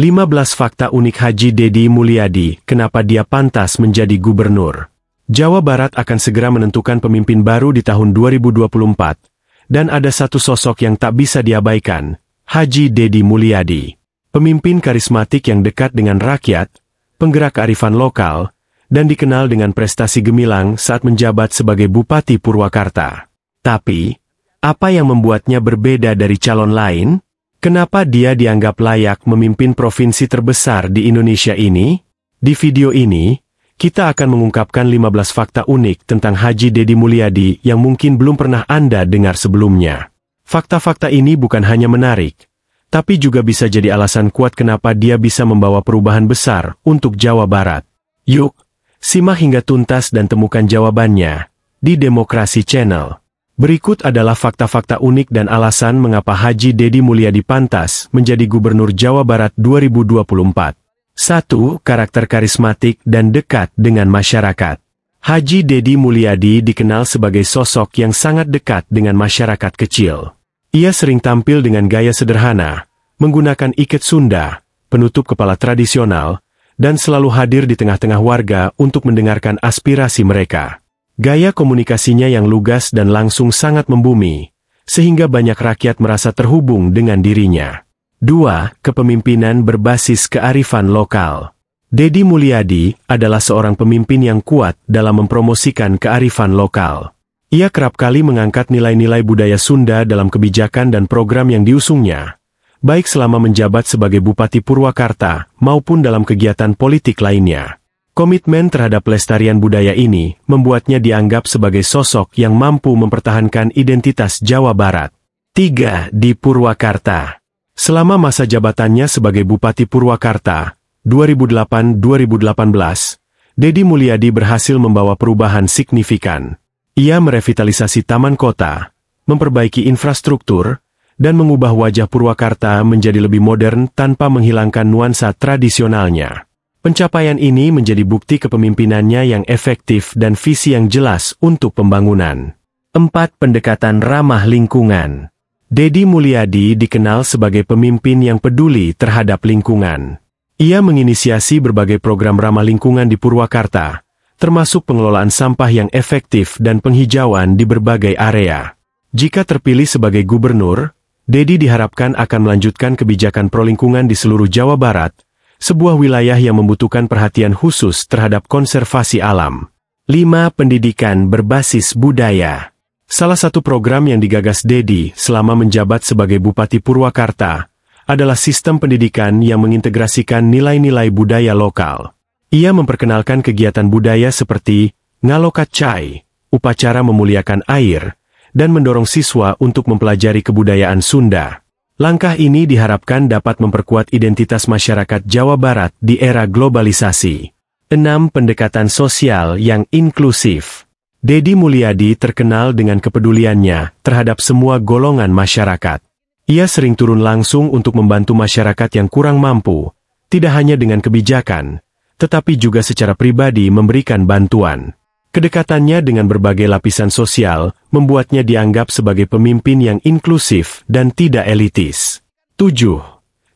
15 fakta unik Haji Deddy Mulyadi, kenapa dia pantas menjadi gubernur. Jawa Barat akan segera menentukan pemimpin baru di tahun 2024, dan ada satu sosok yang tak bisa diabaikan, Haji Deddy Mulyadi. Pemimpin karismatik yang dekat dengan rakyat, penggerak kearifan lokal, dan dikenal dengan prestasi gemilang saat menjabat sebagai Bupati Purwakarta. Tapi, apa yang membuatnya berbeda dari calon lain? Kenapa dia dianggap layak memimpin provinsi terbesar di Indonesia ini? Di video ini, kita akan mengungkapkan 15 fakta unik tentang Haji Deddy Mulyadi yang mungkin belum pernah Anda dengar sebelumnya. Fakta-fakta ini bukan hanya menarik, tapi juga bisa jadi alasan kuat kenapa dia bisa membawa perubahan besar untuk Jawa Barat. Yuk, simak hingga tuntas dan temukan jawabannya di Demokrasi Channel. Berikut adalah fakta-fakta unik dan alasan mengapa Haji Deddy Mulyadi pantas menjadi Gubernur Jawa Barat 2024. 1. Karakter karismatik dan dekat dengan masyarakat. Haji Deddy Mulyadi dikenal sebagai sosok yang sangat dekat dengan masyarakat kecil. Ia sering tampil dengan gaya sederhana, menggunakan iket Sunda, penutup kepala tradisional, dan selalu hadir di tengah-tengah warga untuk mendengarkan aspirasi mereka. Gaya komunikasinya yang lugas dan langsung sangat membumi, sehingga banyak rakyat merasa terhubung dengan dirinya. 2. Kepemimpinan berbasis kearifan lokal. Deddy Mulyadi adalah seorang pemimpin yang kuat dalam mempromosikan kearifan lokal. Ia kerap kali mengangkat nilai-nilai budaya Sunda dalam kebijakan dan program yang diusungnya, baik selama menjabat sebagai Bupati Purwakarta maupun dalam kegiatan politik lainnya. Komitmen terhadap pelestarian budaya ini membuatnya dianggap sebagai sosok yang mampu mempertahankan identitas Jawa Barat. 3. Di Purwakarta. Selama masa jabatannya sebagai Bupati Purwakarta, 2008-2018, Deddy Mulyadi berhasil membawa perubahan signifikan. Ia merevitalisasi taman kota, memperbaiki infrastruktur, dan mengubah wajah Purwakarta menjadi lebih modern tanpa menghilangkan nuansa tradisionalnya. Pencapaian ini menjadi bukti kepemimpinannya yang efektif dan visi yang jelas untuk pembangunan. 4. Pendekatan ramah lingkungan. Deddy Mulyadi dikenal sebagai pemimpin yang peduli terhadap lingkungan. Ia menginisiasi berbagai program ramah lingkungan di Purwakarta, termasuk pengelolaan sampah yang efektif dan penghijauan di berbagai area. Jika terpilih sebagai gubernur, Deddy diharapkan akan melanjutkan kebijakan pro-lingkungan di seluruh Jawa Barat, sebuah wilayah yang membutuhkan perhatian khusus terhadap konservasi alam. 5. Pendidikan berbasis budaya. Salah satu program yang digagas Deddy selama menjabat sebagai Bupati Purwakarta adalah sistem pendidikan yang mengintegrasikan nilai-nilai budaya lokal. Ia memperkenalkan kegiatan budaya seperti ngalokat cai, upacara memuliakan air, dan mendorong siswa untuk mempelajari kebudayaan Sunda. Langkah ini diharapkan dapat memperkuat identitas masyarakat Jawa Barat di era globalisasi. 6. Pendekatan sosial yang inklusif. Deddy Mulyadi terkenal dengan kepeduliannya terhadap semua golongan masyarakat. Ia sering turun langsung untuk membantu masyarakat yang kurang mampu, tidak hanya dengan kebijakan, tetapi juga secara pribadi memberikan bantuan. Kedekatannya dengan berbagai lapisan sosial membuatnya dianggap sebagai pemimpin yang inklusif dan tidak elitis. 7.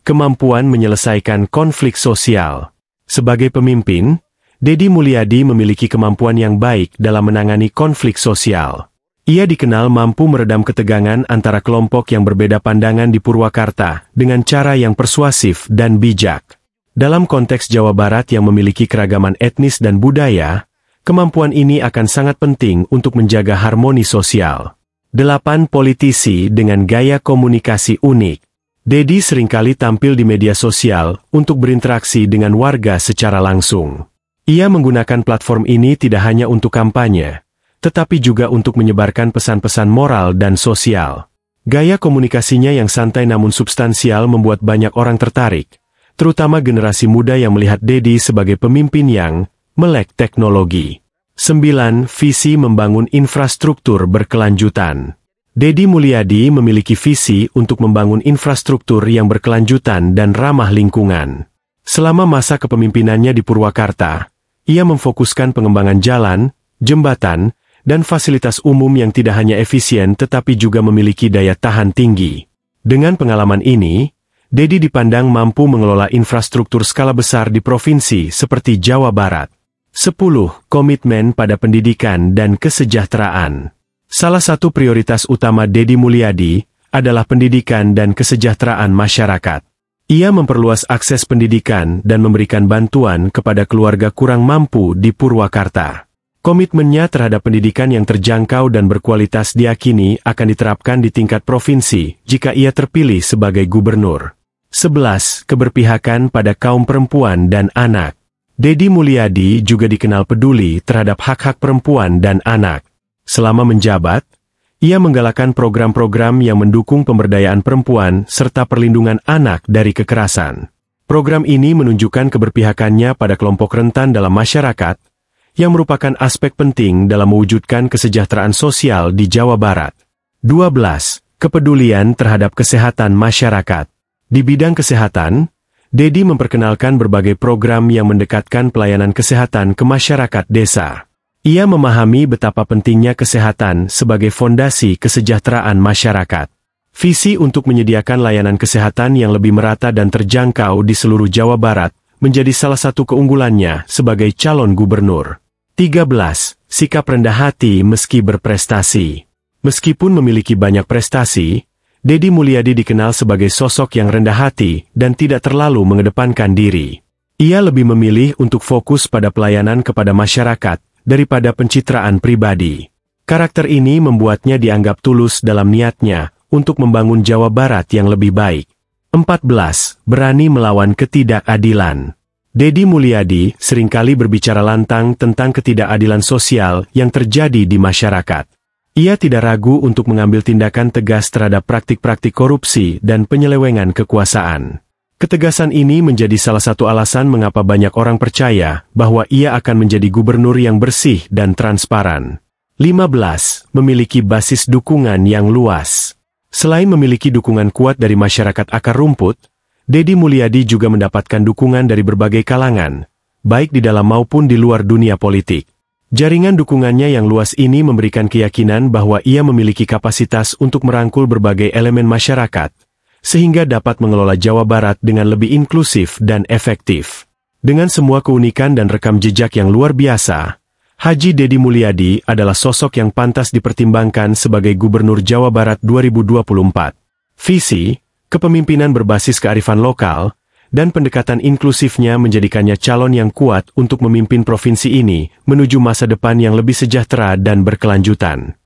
Kemampuan menyelesaikan konflik sosial. Sebagai pemimpin, Deddy Mulyadi memiliki kemampuan yang baik dalam menangani konflik sosial. Ia dikenal mampu meredam ketegangan antara kelompok yang berbeda pandangan di Purwakarta dengan cara yang persuasif dan bijak. Dalam konteks Jawa Barat yang memiliki keragaman etnis dan budaya, kemampuan ini akan sangat penting untuk menjaga harmoni sosial. 8. Politisi dengan gaya komunikasi unik. Deddy seringkali tampil di media sosial untuk berinteraksi dengan warga secara langsung. Ia menggunakan platform ini tidak hanya untuk kampanye, tetapi juga untuk menyebarkan pesan-pesan moral dan sosial. Gaya komunikasinya yang santai namun substansial membuat banyak orang tertarik, terutama generasi muda yang melihat Deddy sebagai pemimpin yang melek teknologi. 9. Visi membangun infrastruktur berkelanjutan. Deddy Mulyadi memiliki visi untuk membangun infrastruktur yang berkelanjutan dan ramah lingkungan. Selama masa kepemimpinannya di Purwakarta, ia memfokuskan pengembangan jalan, jembatan, dan fasilitas umum yang tidak hanya efisien tetapi juga memiliki daya tahan tinggi. Dengan pengalaman ini, Dedi dipandang mampu mengelola infrastruktur skala besar di provinsi seperti Jawa Barat. 10. Komitmen pada pendidikan dan kesejahteraan. Salah satu prioritas utama Dedi Mulyadi adalah pendidikan dan kesejahteraan masyarakat. Ia memperluas akses pendidikan dan memberikan bantuan kepada keluarga kurang mampu di Purwakarta. Komitmennya terhadap pendidikan yang terjangkau dan berkualitas diyakini akan diterapkan di tingkat provinsi jika ia terpilih sebagai gubernur. 11. Keberpihakan pada kaum perempuan dan anak. Dedi Mulyadi juga dikenal peduli terhadap hak-hak perempuan dan anak. Selama menjabat, ia menggalakkan program-program yang mendukung pemberdayaan perempuan serta perlindungan anak dari kekerasan. Program ini menunjukkan keberpihakannya pada kelompok rentan dalam masyarakat, yang merupakan aspek penting dalam mewujudkan kesejahteraan sosial di Jawa Barat. 12. Kepedulian terhadap kesehatan masyarakat. Di bidang kesehatan, Dedi memperkenalkan berbagai program yang mendekatkan pelayanan kesehatan ke masyarakat desa. Ia memahami betapa pentingnya kesehatan sebagai fondasi kesejahteraan masyarakat. Visi untuk menyediakan layanan kesehatan yang lebih merata dan terjangkau di seluruh Jawa Barat menjadi salah satu keunggulannya sebagai calon gubernur. 13. Sikap rendah hati meski berprestasi. Meskipun memiliki banyak prestasi, Dedi Mulyadi dikenal sebagai sosok yang rendah hati dan tidak terlalu mengedepankan diri. Ia lebih memilih untuk fokus pada pelayanan kepada masyarakat daripada pencitraan pribadi. Karakter ini membuatnya dianggap tulus dalam niatnya untuk membangun Jawa Barat yang lebih baik. 14. Berani melawan ketidakadilan. Dedi Mulyadi seringkali berbicara lantang tentang ketidakadilan sosial yang terjadi di masyarakat. Ia tidak ragu untuk mengambil tindakan tegas terhadap praktik-praktik korupsi dan penyelewengan kekuasaan. Ketegasan ini menjadi salah satu alasan mengapa banyak orang percaya bahwa ia akan menjadi gubernur yang bersih dan transparan. 15. Memiliki basis dukungan yang luas. Selain memiliki dukungan kuat dari masyarakat akar rumput, Dedi Mulyadi juga mendapatkan dukungan dari berbagai kalangan, baik di dalam maupun di luar dunia politik. Jaringan dukungannya yang luas ini memberikan keyakinan bahwa ia memiliki kapasitas untuk merangkul berbagai elemen masyarakat, sehingga dapat mengelola Jawa Barat dengan lebih inklusif dan efektif. Dengan semua keunikan dan rekam jejak yang luar biasa, Haji Dedi Mulyadi adalah sosok yang pantas dipertimbangkan sebagai Gubernur Jawa Barat 2024. Visi, kepemimpinan berbasis kearifan lokal, dan pendekatan inklusifnya menjadikannya calon yang kuat untuk memimpin provinsi ini menuju masa depan yang lebih sejahtera dan berkelanjutan.